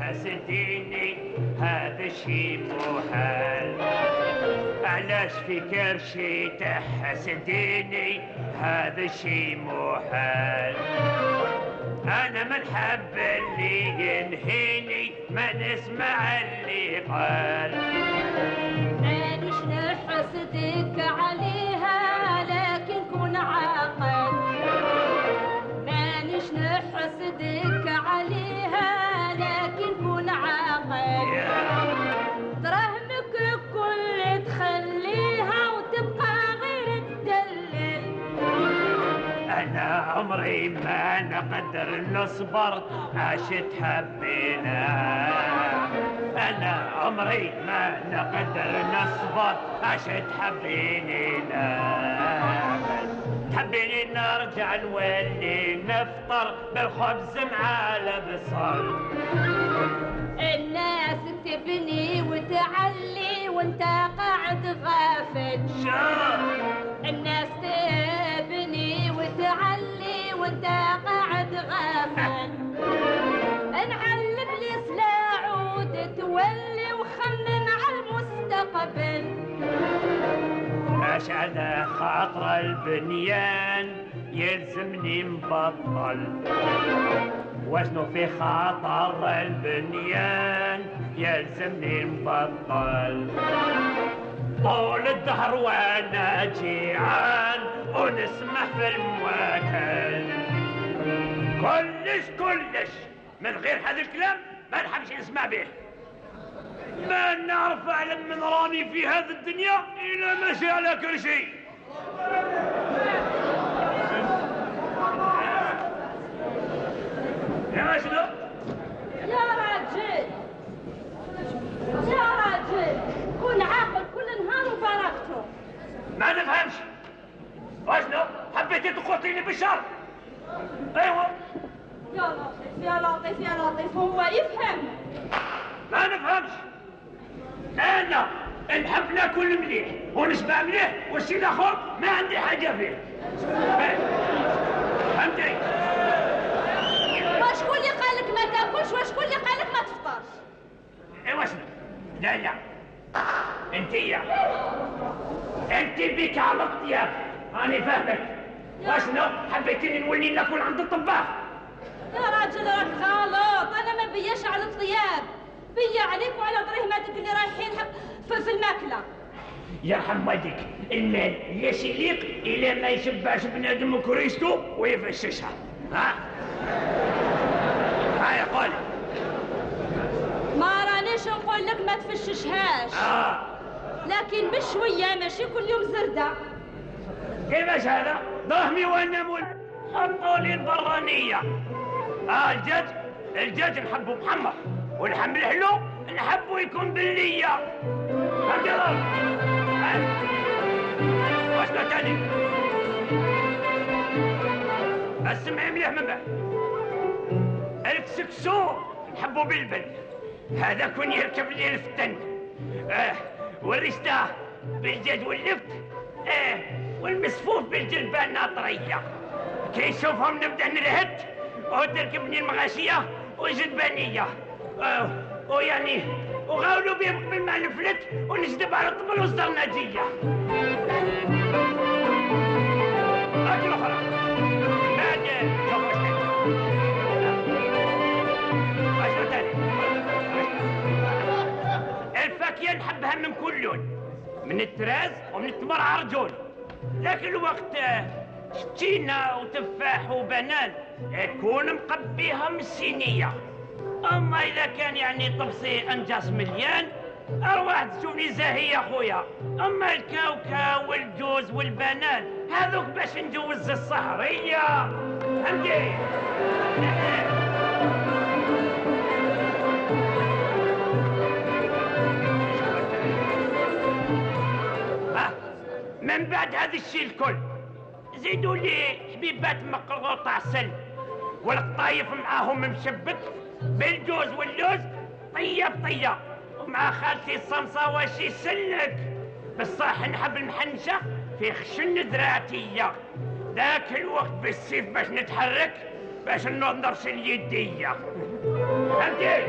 تحسديني هذا شي محال. علاش في كرشي تحسديني هذا شي محال. انا ما نحب اللي ينهيني ما نسمع اللي قال. مانيش نحسدك عليها لكن كون عاقل. مانيش نحسدك عليها لكن كون عاقل. دراهمك الكل تخليها وتبقى غير تدلل. انا عمري ما نقدر نصبر عاش تحبينا. انا عمري ما نقدر نصبر عاش تحبينينا. تحبيني نرجع نولي نفطر بالخبز مع البصل. الناس تبني وتعلي وانت قاعد غافل. الناس تبني وتعلي وانت قاعد غافل. نعلم لي سلا عود تولي وخمن على المستقبل. عاش على خاطر البنيان يلزمني مبطل. وزنه في خاطر البنيان يلزمني مبطل. طول الدهر وانا جيعان ونسمع في المواكل. كلش من غير هذا الكلام ما نحبش نسمع به. ما نعرف اعلم من راني في هذه الدنيا الى ماشي على كل شيء. يا شنو؟ يا راجل كن عاقل كل نهار وبركته. ما نفهمش. وشنو؟ حبيتي تقتليني بالشر؟ ايوه. يا لطيف هو يفهم. ما نفهمش. انا نحب ناكل مليح ونشبع مليح والشي الاخر ما عندي حاجه فيه. فهمتي؟ وشكون اللي قالك ما تاكلش وشكون اللي قالك ما تفطرش؟ ايوا شنو؟ لا انت بيك على الطياب راني فاهمك. وشنو؟ حبيتيني نولي ناكل عند الطباخ؟ يا راجل راك غلط. انا ما بياش على الطياب بيا عليك وعلى درهماتك اللي رايحين في الماكله. يرحم والديك المال ليش يليق إلا ما يشبعش بنادم كريستو ويفششها. هاي قول. ما رانيش نقول لك ما تفششهاش. لكن بشويه ماشي كل يوم زردة. كيفاش هذا؟ ضهمي وانا مول حطوا لي البرانيه. الدجاج نحبه محمر واللحم الحلو نحبه يكون بالليه. فهمت يا ضرب؟ واشنو تاني؟ اسمعي مليح من بعد. الكسكسو نحبه بالبن. هذا كون يركب لي الفتن. والرشته بالدجاج واللفت. والمسفوف بالجلبانه طريه. كي نشوفهم نبدا نرهد وتركبني المغاشيه وجلبانيه. ويعني وغاولوا بهم قبل ما نفلت ونجذب على الطبل وصدرنا جيه. اجل اخرى بعد شوف واش تاني. الفاكهه نحبها من كل لون، من التراز ومن التمر عرجون. لكن الوقت شتينه وتفاح وبنان تكون مقبيها من الصينيه. اما اذا كان يعني طبسي انجاس مليان ارواح تشوفني زاهي يا خويا. اما الكاوكاو والجوز والبنان هذوك باش نجوز السهريه. فهمتي؟ من بعد هذا الشيء الكل زيدوا لي حبيبات مقروطه عسل والقطايف معاهم مشبك بالجوز واللوز طيه بطيه، ومع خالتي الصمصه واش يسلك. بصح نحب المحنشه في خشن دراتيه. ذاك الوقت بالسيف باش نتحرك باش ننظرش اليديه. فهمتي؟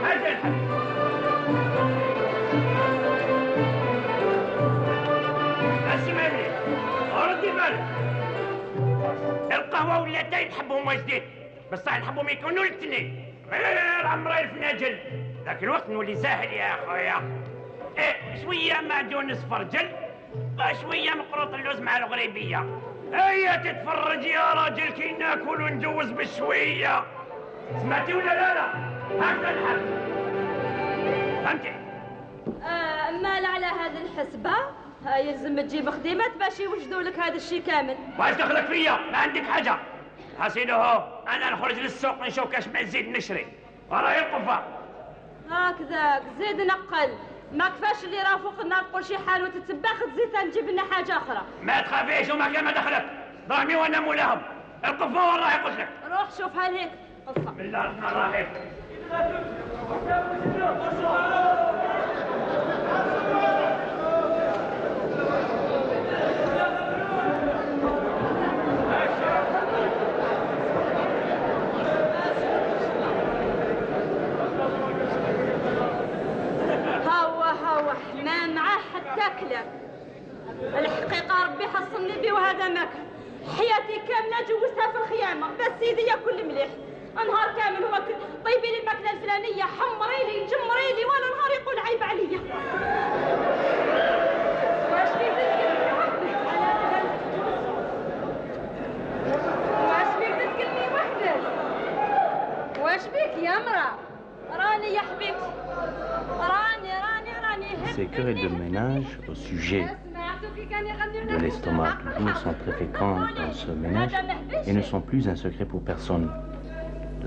حاجة الحبيب. اسمعني ردي بالك، القهوة واللاتاي نحبهم واجدين، بصح نحبهم يكونوا الاثنين غير عمري الفناجل. ذاك الوقت نولي ساهل يا خويا. ايه شوية معدون صفرجل وشوية مقروط اللوز مع الغريبية. هيا تتفرج يا راجل كي ناكل ونجوز بشوية. سمعتي ولا لا؟ هكذا الحال. فهمتي؟ مال على هذه الحسبة يلزم تجيب خديمات باش يوجدوا لك هذا الشيء كامل. واش دخلك فيا؟ ما عندك حاجة. حسينه هو أنا نخرج للسوق نشوف كاش ما نزيد نشري. وراهي القفة. هكذاك زيد نقل. ما كفاش اللي راه فوق النار تقول شي حال وتتباخ تزيد نجيب لنا حاجة أخرى. ما تخافيش وما كان ما دخلك. ضامي وأنا مولاهم. القفة وين راهي قلت لك؟ روح شوف هل هيك قصة. بسم الله الرحمن الرحيم. ما معاه حتى كلام. الحقيقة ربي حصلني بي وهذا ماكل. حياتي كاملة جوزتها في الخيامة بس سيدي ياكل مليح. نهار كامل هو طيبي لي الماكلة الفلانية، حمري لي جمري لي، وانا نهار يقول عيب عليا. واش فيك تتكلمي وحدك؟ واش فيك تتكلمي وحدك؟ واش بيك يا مرا؟ راني يا حبيبتي راني. Ces querelles de ménage au sujet de l'estomac toujours sont très fréquentes dans ce ménage et ne sont plus un secret pour personne.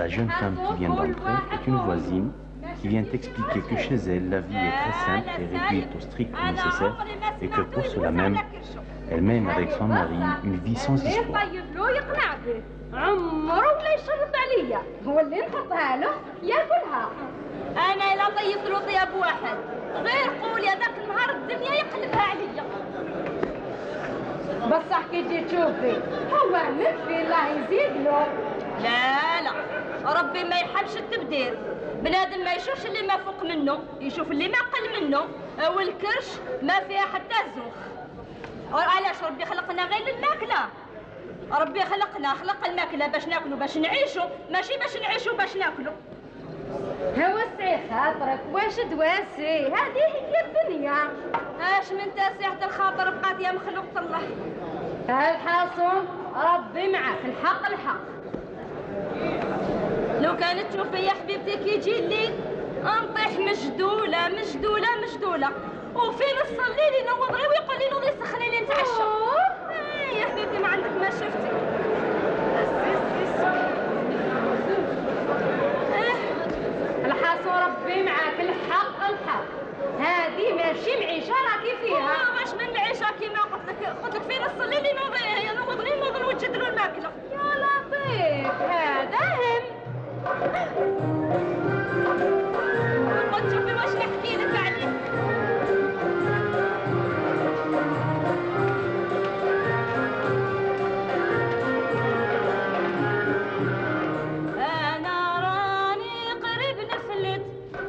La jeune femme qui vient d'entrer est une voisine qui vient expliquer que chez elle, la vie est très simple et réduite au strict nécessaire et que pour cela même, elle mène avec son mari une vie sans histoire. عمره ولا يشرب عليا، هو اللي نحطها له ياكلها. انا لا طيبت له طياب واحد غير قولي هذاك النهار الدنيا يقلبها عليا. بصح كي تجي تشوفي هو مكفي الله يزيد له. لا ربي ما يحبش التبديل. بنادم ما يشوفش اللي ما فوق منه، يشوف اللي ما اقل منه. والكرش ما فيها حتى الزوخ. علاش ربي خلقنا غير للماكله؟ ربي خلق الماكله باش ناكلوا باش نعيشوا، ماشي باش نعيشوا باش ناكلوا. وسعي خاطرك واش دواسي، هذه هي الدنيا. اش من تسعة الخاطر بقات يا مخلوقة الله. الحاصل ربي معك، الحق. لو كانت تشوفي يا حبيبتي كي يجي الليل نطيح مجدولة وفي نص الليل ينوض غير ويقول لي نوضي سخني لي نتعشى. يا حبيبتي ما عندك ما شفتي. الحاصل ربي معاك، الحق. هذه ماشي معيشة راكي فيها. واش من معيشة كيما قلت لك في نص الليل ينوض نوجد له الماكلة. يا لطيف هذا هم. قلت شوفي واش نحكي لك عليه.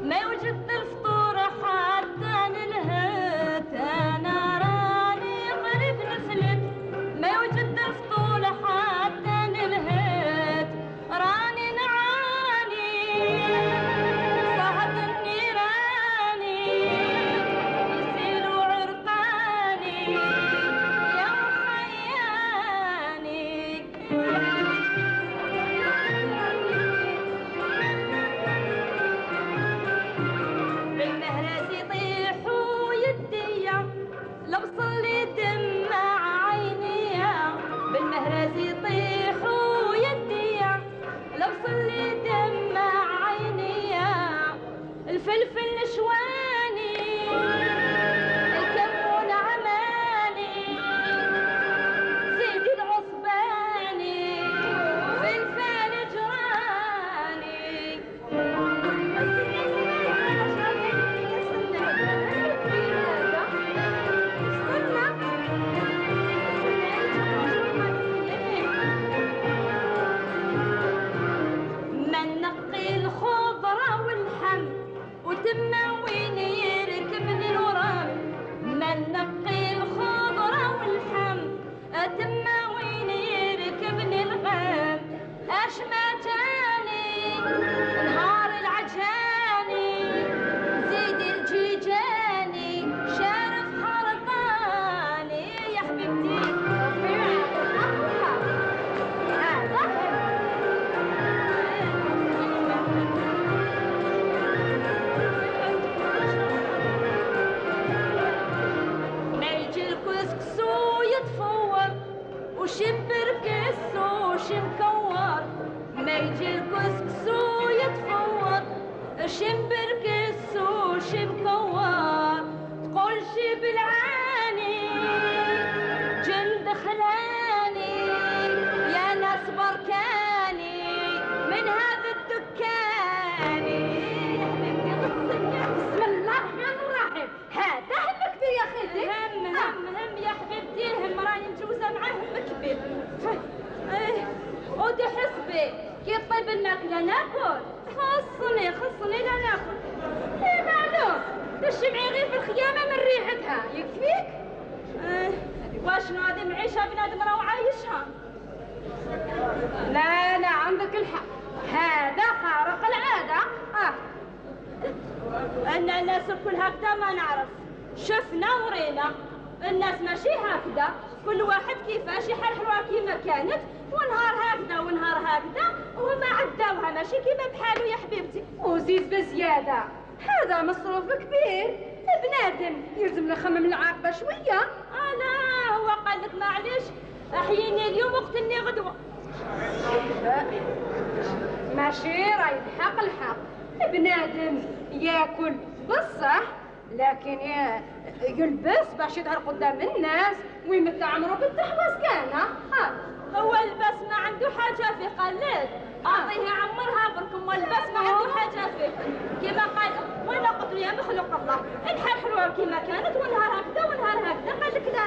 ما يوجد الفطور حتى نلهت. انا راني قريب نفلت ما يوجد الفطور حتى نلهت. راني نعاني صهد النيراني يسيروا عرقاني يا خياني. بالمهرس يطيحوا يديا لبص اللي دمع عينيا. بالمهرس يطيحوا يديا لبص اللي دمع عينيا. الفلفل نشواني الكمون عماني زيدي العصباني في الفال جراني. من نقي الخضرة والحم الشمعي غير في الخيامة من ريحتها يكفيك؟ واش نادم عيشها بنادم راهو عايشها. لا عندك الحق، هذا خارق العادة. أن الناس الكل هكذا ما نعرف، شفنا ورينا الناس ماشي هكذا، كل واحد كيفاش يحرحروها كيما كانت، ونهار هكذا ونهار هكذا وهما عداوها ماشي كيما بحالو يا حبيبتي. وزيد بزيادة، هذا مصروف كبير، بنادم يلزم يخمم العاقبة شوية. لا هو قال لك معليش احييني اليوم وقتلني غدوة. ماشي راهي الحق بنادم ياكل بصح، لكن يلبس باش يظهر قدام الناس ويمد عمره بالتحوس كان. هو البس ما عنده حاجة فيه، قال لك أعطيه عمرها بركم، والبس ما عنده حاجة فيه كما قال ولا قتل يا مخلوق الله، نحل حلوة كما كانت ونهار هكذا ونهار هكذا. قال لك لا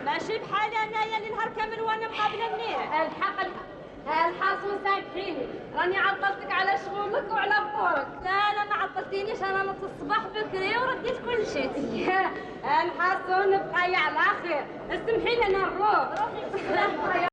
ماشي بحالي انايا اللي نهار كامل وانا مقابله النير. الحق الحاصل سامحيني، راني عطلتك على شغلك وعلى فطورك. لا ما عطلتينيش، انا نص الصباح بكري ورديت كل شيء. الحاصل نبقى على خير، اسمحي لي انا نروح.